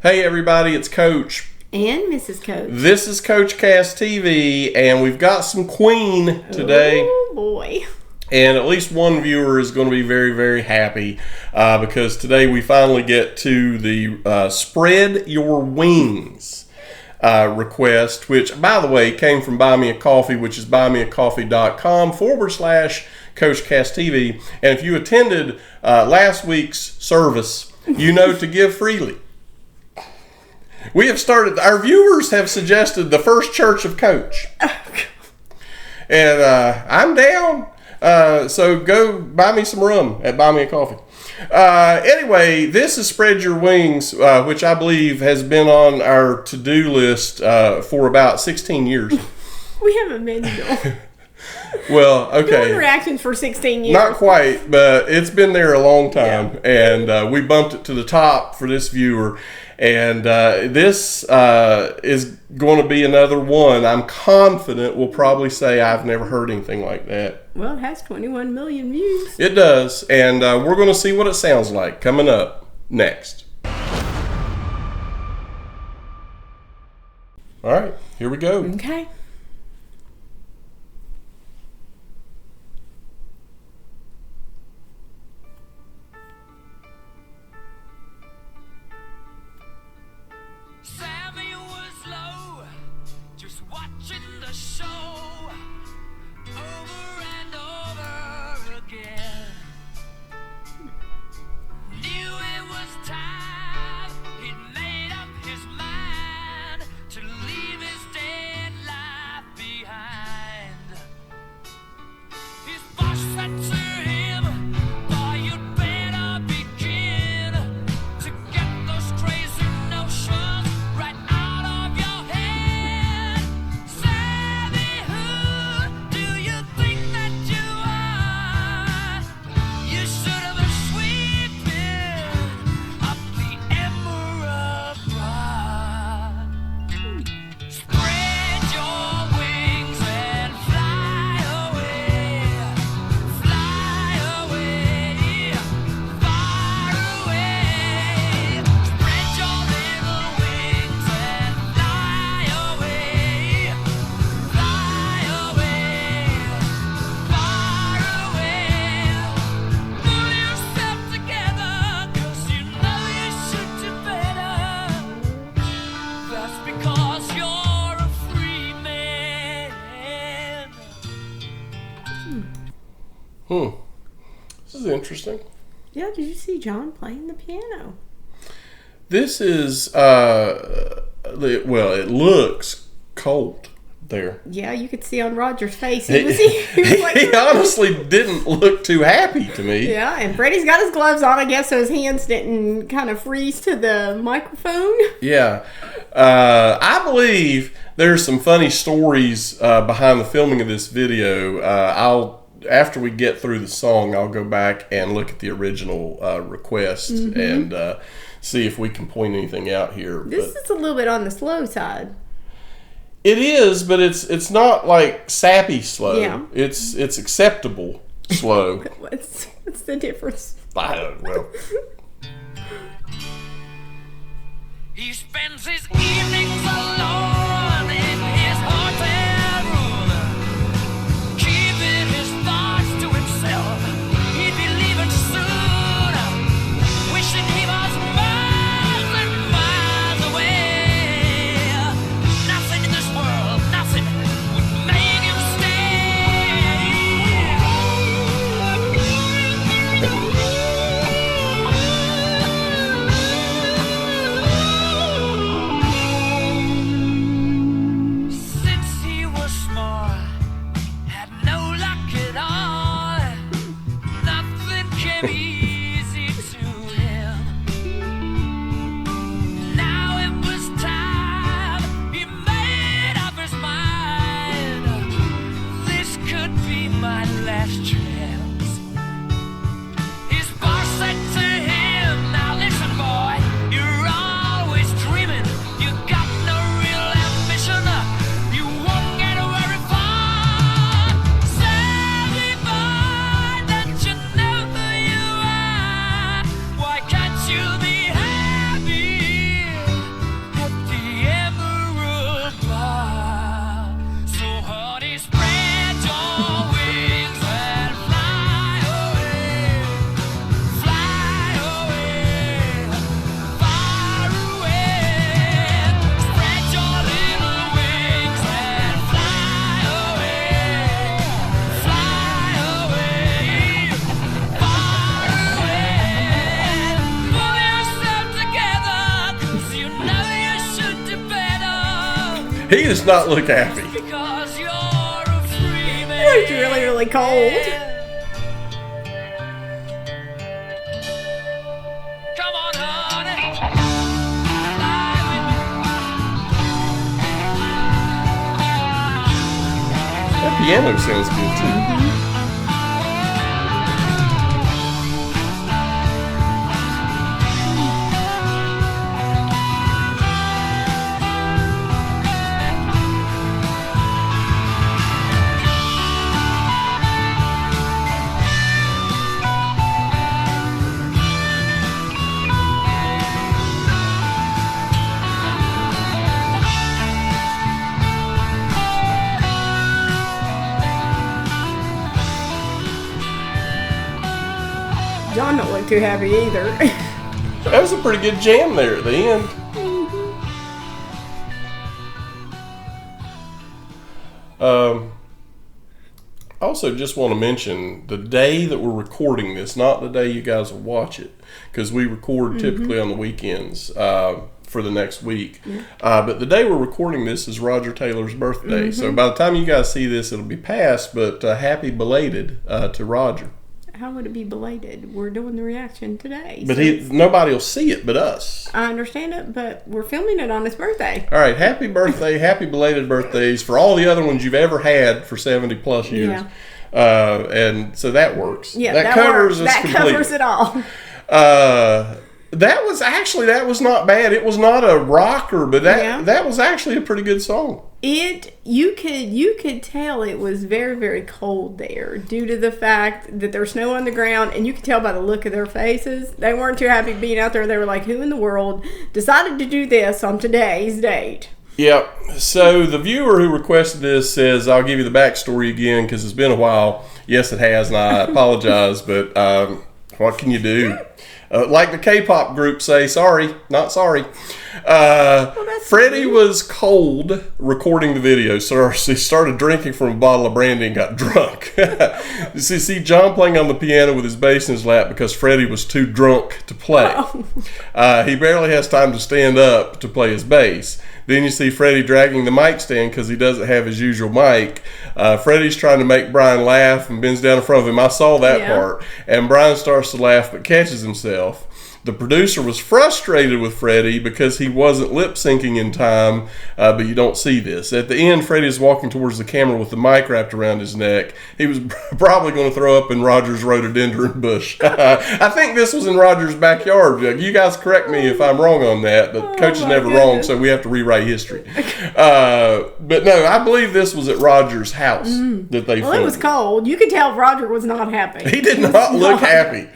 Hey everybody, it's Coach. And Mrs. Coach. This is CoachCastTV, and we've got some Queen today. Oh boy. And at least one viewer is going to be very, very happy because today we finally get to the Spread Your Wings request, which, by the way, came from Buy Me a Coffee, which is buymeacoffee.com/CoachCastTV. And if you attended last week's service, you know to give freely. We have started, our viewers have suggested the First Church of Coach. And I'm down. So go buy me some rum at Buy Me a Coffee. Anyway, this is Spread Your Wings, which I believe has been on our to-do list for about 16 years. We haven't been there. Well, okay. No reactions for 16 years. Not quite, but it's been there a long time. Yeah. And we bumped it to the top for this viewer. And this is going to be another one. I'm confident we'll probably say I've never heard anything like that. Well, it has 21 million views. It does. And we're going to see what it sounds like coming up next. All right, here we go. Okay. This is interesting. Yeah, did you see John playing the piano? This is, well, it looks cold there. Yeah, you could see on Roger's face. He was like, he honestly didn't look too happy to me. Yeah, and Freddie's got his gloves on, I guess, so his hands didn't kind of freeze to the microphone. Yeah. I believe there's some funny stories behind the filming of this video. After we get through the song, I'll go back and look at the original request and see if we can point anything out here. This is a little bit on the slow side. It is, but it's not like sappy slow. Yeah. It's acceptable slow. What's the difference? I don't know. He spends his evenings alone in his hotel room, keeping his thoughts to himself. He'd be leaving soon, wishing he was miles and miles away. Nothing in this world, nothing would make him stay. He does not look happy. Because you're a free man. It's really, really cold. Come on, honey. Fly with me. That piano sounds good too. John don't look too happy either. That was a pretty good jam there at the end. I also just want to mention the day that we're recording this, not the day you guys will watch it, because we record typically on the weekends for the next week. But the day we're recording this is Roger Taylor's birthday. So by the time you guys see this, it'll be past, but happy belated to Roger. How would it be belated? We're doing the reaction today. But so nobody will see it but us. I understand it, but we're filming it on his birthday. All right, happy birthday, happy belated birthdays for all the other ones you've ever had for 70 plus years. Yeah. And so that works. Yeah, that covers works. us That completely. covers it all. That was not bad. It was not a rocker, but Yeah. that was actually a pretty good song. You could tell it was very, very cold there due to the fact that there's snow on the ground, and you could tell by the look of their faces. They weren't too happy being out there. They were like, who in the world decided to do this on today's date? Yep. So the viewer who requested this says, I'll give you the backstory again because it's been a while. Yes, it has, and I apologize, but what can you do? Like the K-pop group say, sorry, not sorry. Freddie was cold recording the video, so he started drinking from a bottle of brandy and got drunk. See John playing on the piano with his bass in his lap because Freddie was too drunk to play. He barely has time to stand up to play his bass. Then you see Freddie dragging the mic stand because he doesn't have his usual mic. Freddie's trying to make Brian laugh and bends down in front of him. I saw that part. And Brian starts to laugh but catches himself. The producer was frustrated with Freddie because he wasn't lip syncing in time, but you don't see this. At the end, Freddie is walking towards the camera with the mic wrapped around his neck. He was probably going to throw up in Roger's rhododendron bush. I think this was in Roger's backyard. You guys correct me if I'm wrong on that, but Coach is never wrong, so we have to rewrite history. But no, I believe this was at Roger's house that they Well, filmed. it was cold. You could tell Roger was not happy. He did not look happy.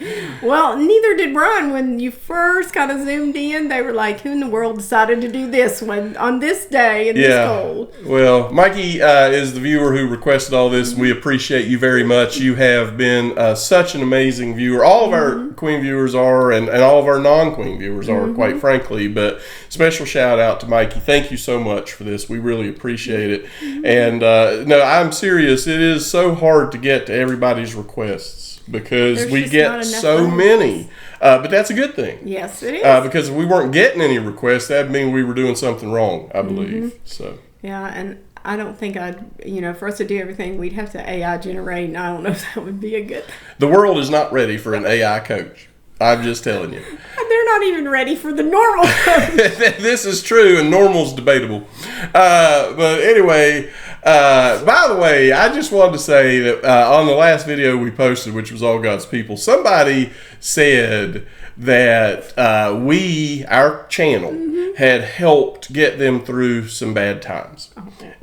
Well, neither did Brian. When you first kind of zoomed in, they were like, who in the world decided to do this when on this day in this cold? Well, Mikey is the viewer who requested all this. We appreciate you very much. You have been such an amazing viewer. All of our Queen viewers are, and all of our non-Queen viewers are, quite frankly. But special shout out to Mikey. Thank you so much for this. We really appreciate it. And no, I'm serious. It is so hard to get to everybody's requests because There's we just get not enough so of many. But that's a good thing. Yes, it is. Because if we weren't getting any requests, that'd mean we were doing something wrong, I believe. So Yeah, and I don't think for us to do everything, we'd have to AI generate, and I don't know if that would be a good. the world is not ready for an AI coach. I'm just telling you. They're not even ready for the normal coach. This is true, and normal's debatable. But anyway, by the way, I just wanted to say that on the last video we posted, which was All God's People, somebody said that our channel, had helped get them through some bad times.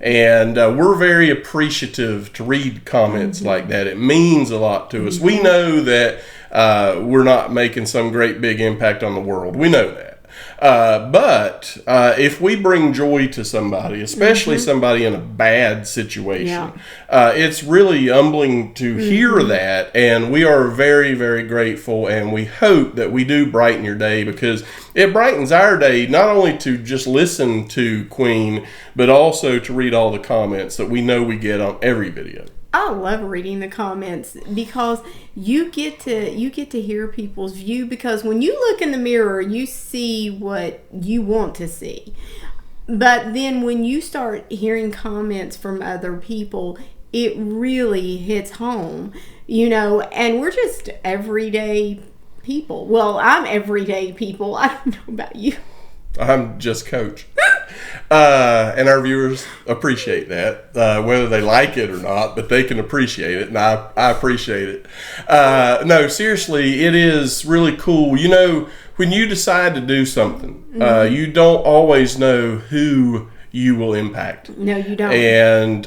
And we're very appreciative to read comments like that. It means a lot to us. We know that we're not making some great big impact on the world. We know that. But if we bring joy to somebody, especially somebody in a bad situation, it's really humbling to hear that. And we are very, very grateful. And we hope that we do brighten your day, because it brightens our day, not only to just listen to Queen, but also to read all the comments that we know we get on every video. I love reading the comments because you get to hear people's view, because when you look in the mirror, you see what you want to see. But then when you start hearing comments from other people, it really hits home, and we're just everyday people. Well, I'm everyday people. I don't know about you. I'm just Coach. And our viewers appreciate that, whether they like it or not, but they can appreciate it, and I appreciate it. No, seriously, it is really cool. When you decide to do something, you don't always know who you will impact. No, you don't. And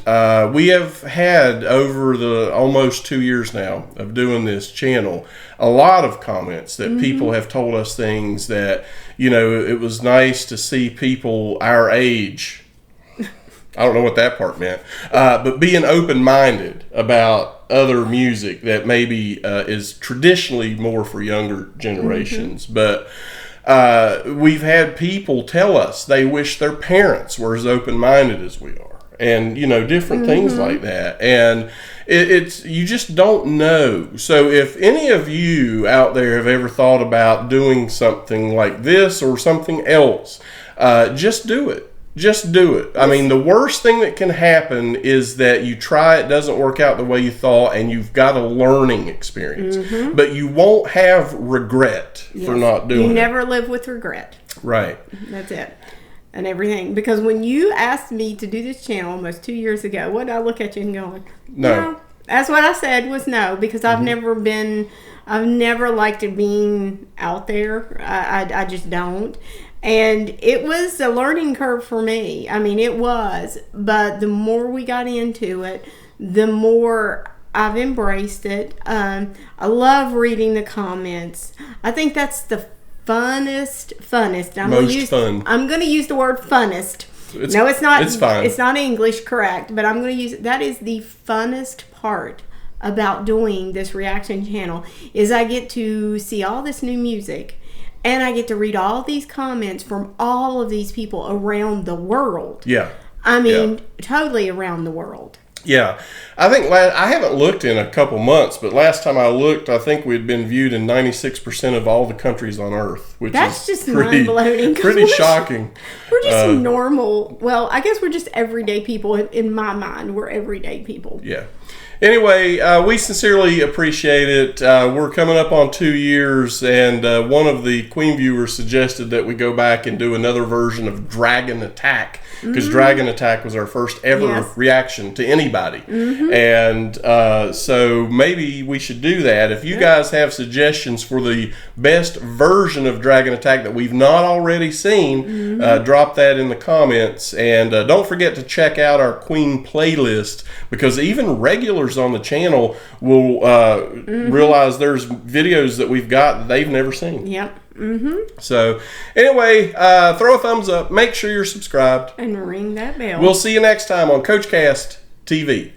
we have had, over the almost 2 years now of doing this channel, a lot of comments that people have told us things that, it was nice to see people our age. I don't know what that part meant. But being open-minded about other music that maybe is traditionally more for younger generations. But we've had people tell us they wish their parents were as open-minded as we are. And, different things like that. And it's you just don't know. So if any of you out there have ever thought about doing something like this or something else, just do it. Just do it. I mean, the worst thing that can happen is that you try, it doesn't work out the way you thought, and you've got a learning experience. But you won't have regret for not doing it. You never live with regret. Right. That's it. And everything. Because when you asked me to do this channel almost 2 years ago, what did I look at you and going, no. That's what I said was no, because I've never liked it being out there. I just don't. And it was a learning curve for me. I mean, it was. But the more we got into it, the more I've embraced it. I love reading the comments. I think that's the funnest. I'm going to use the word funnest. It's not. It's fine. It's not English, correct? But I'm going to use it. That is the funnest part about doing this reaction channel. Is I get to see all this new music, and I get to read all these comments from all of these people around the world. Yeah. I mean, totally around the world. Yeah. I think I haven't looked in a couple months, but last time I looked, I think we'd been viewed in 96% of all the countries on Earth, which That's is just mind-blowing. Pretty shocking. We're just normal. Well, I guess we're just everyday people. In my mind, we're everyday people. Yeah. Anyway, we sincerely appreciate it. We're coming up on 2 years, and one of the Queen viewers suggested that we go back and do another version of Dragon Attack, because Dragon Attack was our first ever reaction to anybody. And so maybe we should do that. If you guys have suggestions for the best version of Dragon Attack that we've not already seen, drop that in the comments. And don't forget to check out our Queen playlist, because even regulars on the channel will realize there's videos that we've got that they've never seen. Yep. So anyway, throw a thumbs up, make sure you're subscribed, and ring that bell. We'll see you next time on CoachCastTV.